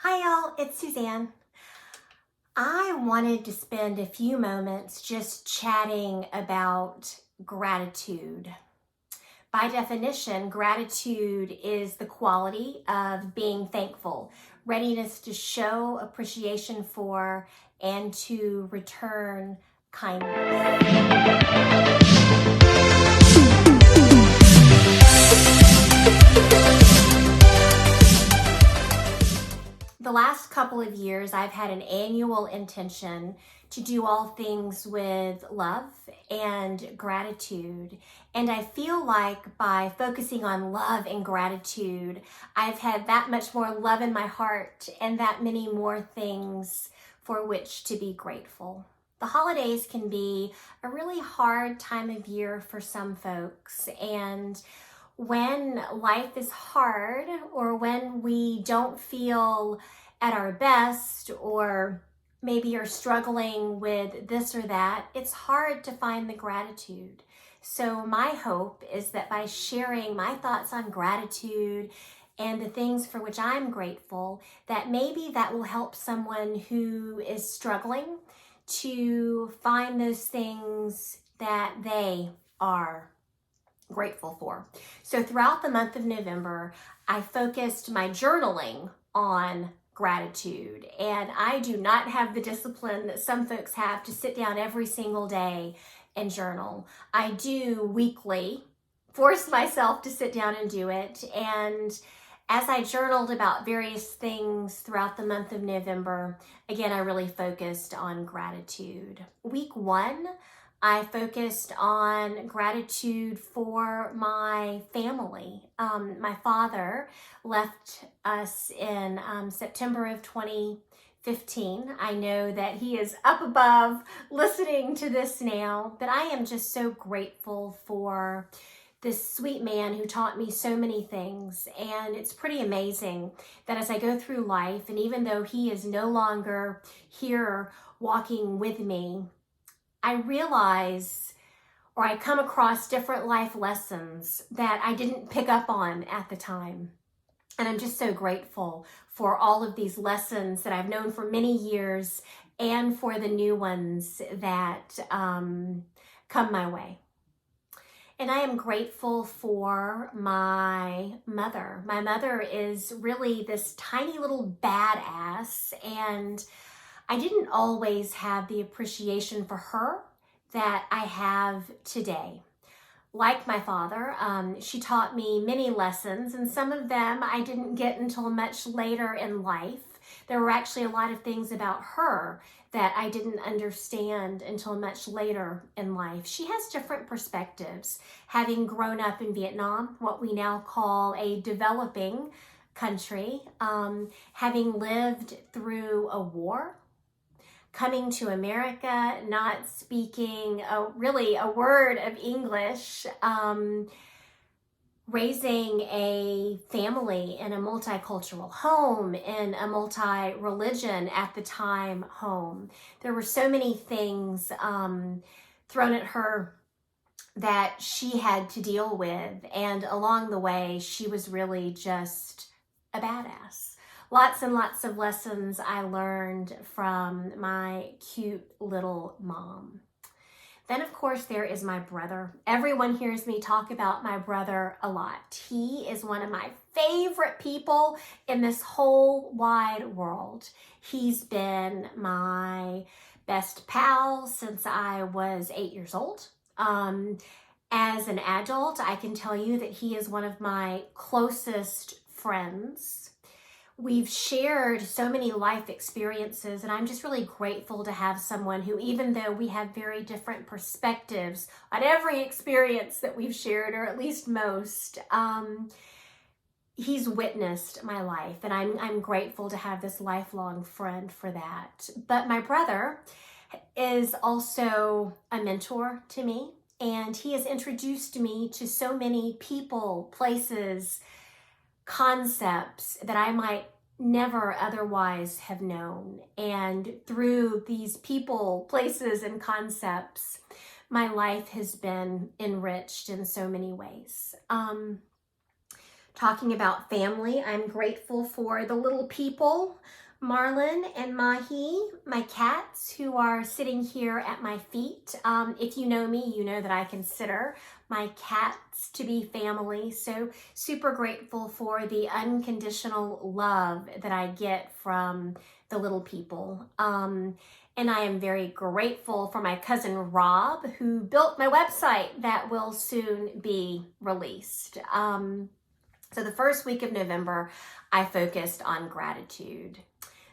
Hi y'all, it's Suzanne. I wanted to spend a few moments just chatting about gratitude. By definition, gratitude is the quality of being thankful, readiness to show appreciation for and to return kindness. The last couple of years, I've had an annual intention to do all things with love and gratitude. And I feel like by focusing on love and gratitude, I've had that much more love in my heart and that many more things for which to be grateful. The holidays can be a really hard time of year for some folks, and when life is hard or when we don't feel at our best or maybe are struggling with this or that, it's hard to find the gratitude. So my hope is that by sharing my thoughts on gratitude and the things for which I'm grateful, that maybe that will help someone who is struggling to find those things that they are grateful for. So throughout the month of November, I focused my journaling on gratitude. And I do not have the discipline that some folks have to sit down every single day and journal. I do weekly, force myself to sit down and do it. And as I journaled about various things throughout the month of November, again, I really focused on gratitude. Week 1, I focused on gratitude for my family. My father left us in September of 2015. I know that he is up above listening to this now, but I am just so grateful for this sweet man who taught me so many things. And it's pretty amazing that as I go through life, and even though he is no longer here walking with me, I realize, or I come across different life lessons that I didn't pick up on at the time. And I'm just so grateful for all of these lessons that I've known for many years and for the new ones that come my way. And I am grateful for my mother. My mother is really this tiny little badass, and I didn't always have the appreciation for her that I have today. Like my father, she taught me many lessons, and some of them I didn't get until much later in life. There were actually a lot of things about her that I didn't understand until much later in life. She has different perspectives. Having grown up in Vietnam, what we now call a developing country, having lived through a war, coming to America, not speaking really a word of English, raising a family in a multicultural home, in a multi-religion at the time home. There were so many things thrown at her that she had to deal with, and along the way, she was really just a badass. Lots and lots of lessons I learned from my cute little mom. Then, of course, there is my brother. Everyone hears me talk about my brother a lot. He is one of my favorite people in this whole wide world. He's been my best pal since I was 8 years old. As an adult, I can tell you that he is one of my closest friends. We've shared so many life experiences, and I'm just really grateful to have someone who, even though we have very different perspectives on every experience that we've shared, or at least most, he's witnessed my life, and I'm grateful to have this lifelong friend for that. But my brother is also a mentor to me, and he has introduced me to so many people, places, concepts that I might never otherwise have known. And through these people, places, and concepts, my life has been enriched in so many ways. Talking about family, I'm grateful for the little people, Marlin and Mahi, my cats who are sitting here at my feet. If you know me, you know that I consider my cats to be family. So super grateful for the unconditional love that I get from the little people. And I am very grateful for my cousin Rob, who built my website that will soon be released. So the first week of November, I focused on gratitude.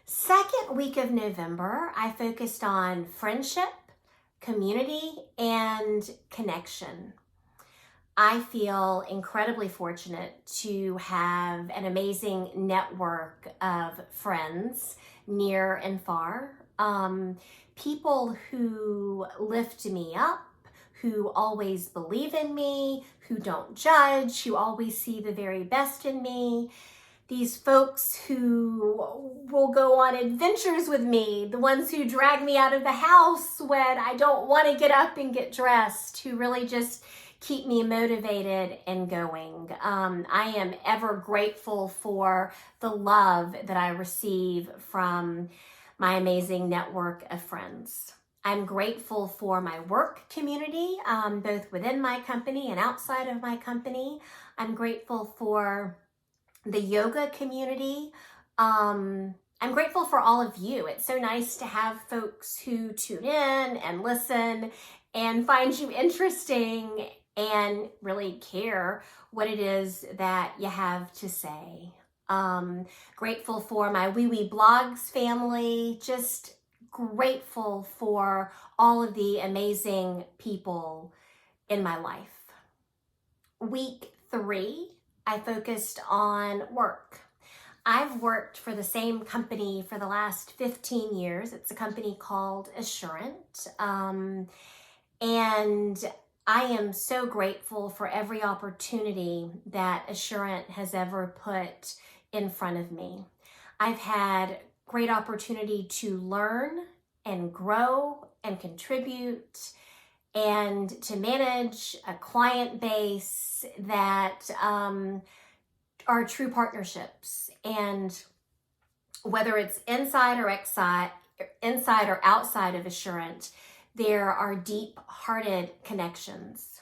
Second week of November, I focused on friendship, community, and connection. I feel incredibly fortunate to have an amazing network of friends near and far. People who lift me up, who always believe in me, who don't judge, who always see the very best in me. These folks who will go on adventures with me, the ones who drag me out of the house when I don't want to get up and get dressed, who really just keep me motivated and going. I am ever grateful for the love that I receive from my amazing network of friends. I'm grateful for my work community, both within my company and outside of my company. I'm grateful for the yoga community. I'm grateful for all of you. It's so nice to have folks who tune in and listen and find you interesting and really care what it is that you have to say. Grateful for my Wee Wee Blogs family, just grateful for all of the amazing people in my life. Week 3, I focused on work. I've worked for the same company for the last 15 years. It's a company called Assurant. And I am so grateful for every opportunity that Assurant has ever put in front of me. I've had great opportunity to learn and grow and contribute and to manage a client base that are true partnerships. And whether it's inside or outside of Assurant, there are deep-hearted connections.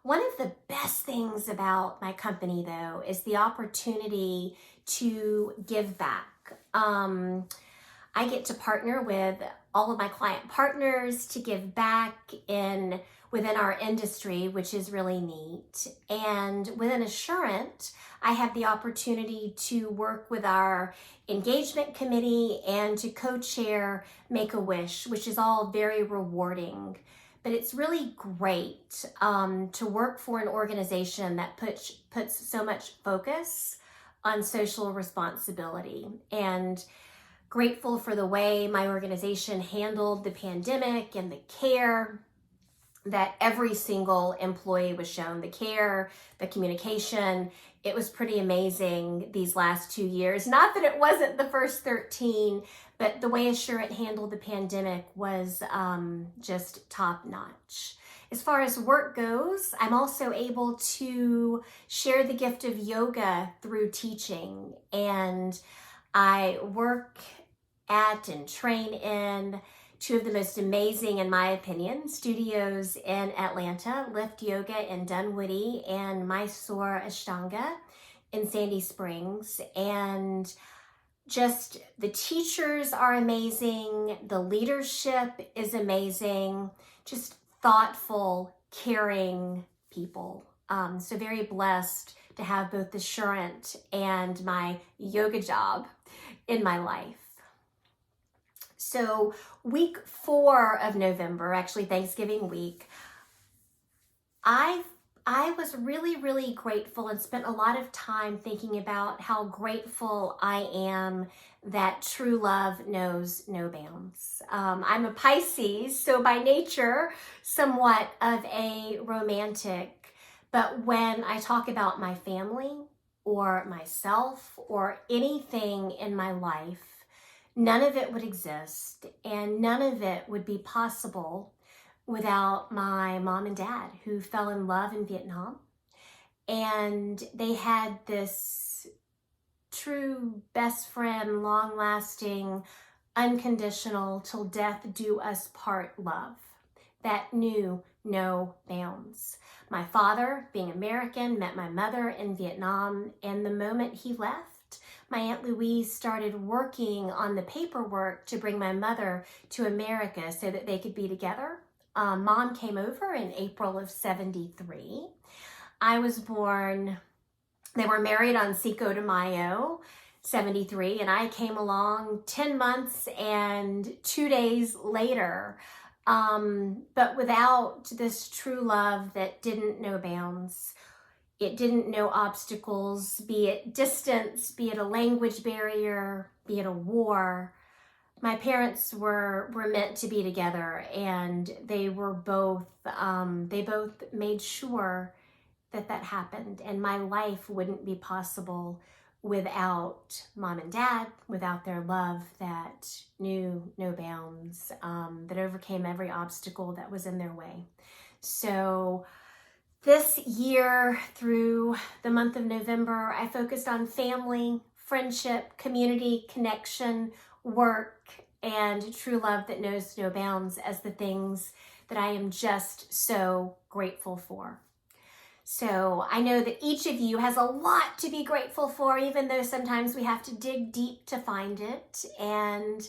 One of the best things about my company, though, is the opportunity to give back. I get to partner with all of my client partners to give back within our industry, which is really neat. And within Assurant, I have the opportunity to work with our engagement committee and to co-chair Make-A-Wish, which is all very rewarding. But it's really great to work for an organization that puts so much focus on social responsibility, and grateful for the way my organization handled the pandemic and the care that every single employee was shown, the care, the communication. It was pretty amazing these last 2 years. Not that it wasn't the first 13, but the way Assurant handled the pandemic was just top notch. As far as work goes, I'm also able to share the gift of yoga through teaching. And I work at and train in two of the most amazing, in my opinion, studios in Atlanta, Lift Yoga in Dunwoody and Mysore Ashtanga in Sandy Springs. And just the teachers are amazing. The leadership is amazing. Just thoughtful, caring people. So very blessed to have both Assurant and my yoga job in my life. So week 4 of November, actually Thanksgiving week, I was really, really grateful and spent a lot of time thinking about how grateful I am that true love knows no bounds. I'm a Pisces, so by nature, somewhat of a romantic, but when I talk about my family or myself or anything in my life, none of it would exist and none of it would be possible without my mom and dad, who fell in love in Vietnam and they had this true best friend, long-lasting, unconditional, till death do us part love that knew no bounds. My father, being American, met my mother in Vietnam, and the moment he left, my Aunt Louise started working on the paperwork to bring my mother to America so that they could be together. Mom came over in April of '73. I was born, they were married on Cinco de Mayo, '73, and I came along 10 months and 2 days later. But without this true love that didn't know bounds, it didn't know obstacles, be it distance, be it a language barrier, be it a war. My parents were meant to be together, and they both made sure that that happened, and my life wouldn't be possible without Mom and Dad, without their love that knew no bounds, that overcame every obstacle that was in their way. So this year, through the month of November, I focused on family, friendship, community, connection, work, and true love that knows no bounds as the things that I am just so grateful for. So I know that each of you has a lot to be grateful for, even though sometimes we have to dig deep to find it. And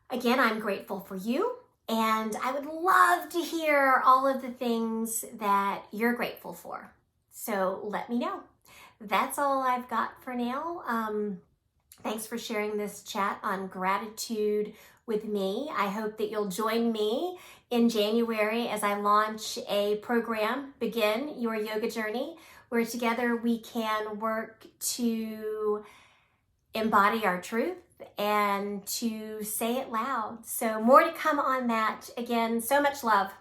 again, I'm grateful for you. And I would love to hear all of the things that you're grateful for. So let me know. That's all I've got for now. Thanks for sharing this chat on gratitude with me. I hope that you'll join me in January as I launch a program, Begin Your Yoga Journey, where together we can work to embody our truth and to say it loud. So more to come on that. Again, so much love.